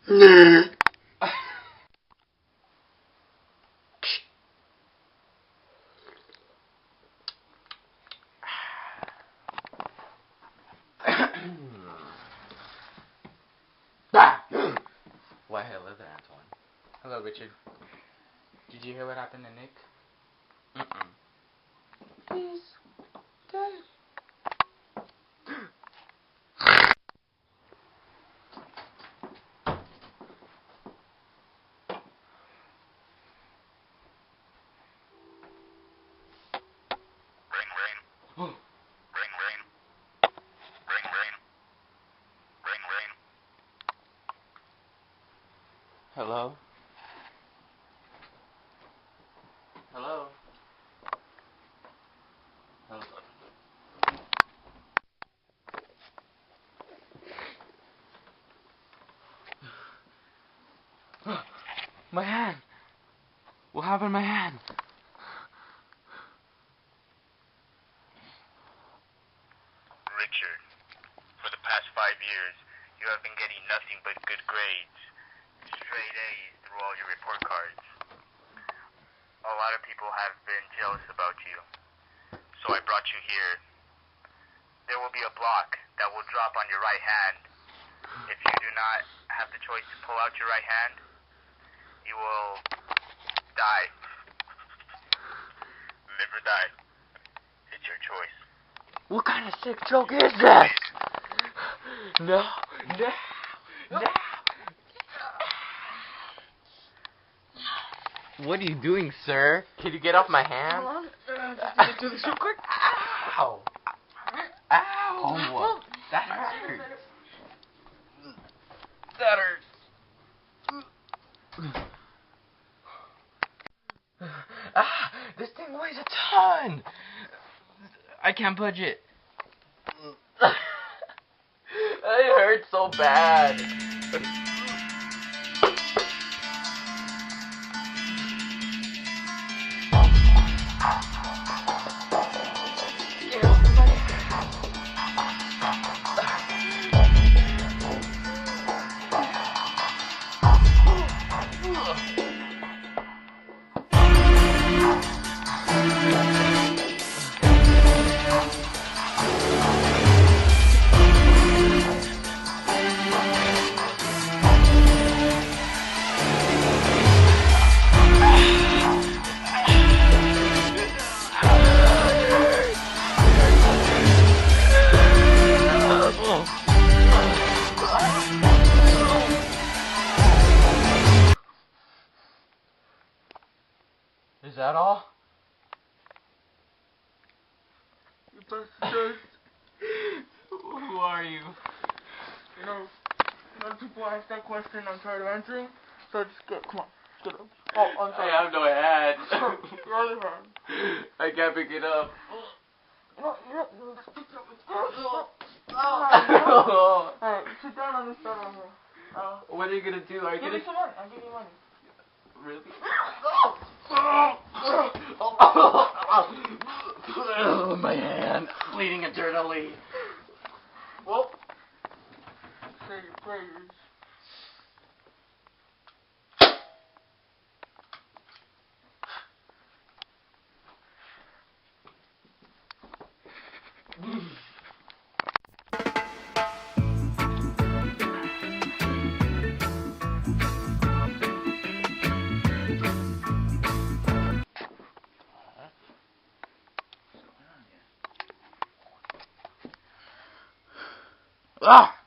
Nah. Why, hello there, Antoine. Hello, Richard. Did you hear what happened to Nick? Please, Dad. Hello? Hello? Hello? My hand! What happened to my hand? Richard, for the past 5 years, you have been getting nothing but good grades. Straight A's through all your report cards. A lot of people have been jealous about you, so I brought you here. There will be a block that will drop on your right hand. If you do not have the choice to pull out your right hand, you will die. Live or die. It's your choice. What kind of sick joke is that? No, no, no. What are you doing, sir? Can you get off my hand? Hold on. Do this real quick. Ow! Ow! That hurts. That hurts. This thing weighs a ton. I can't budge it. It hurts so bad. Is that all? Who are you? You know, people ask that question, I'm tired of answering, so just come on, get up. Oh, I'm sorry. I have no hand. Your other hand. I can't pick it up. Alright, sit down on this bed over here. What are you gonna do? Are you Give gonna... me some money, I'll give you money. Really? Oh, my hand, bleeding eternally. Well, say your prayers. Ah!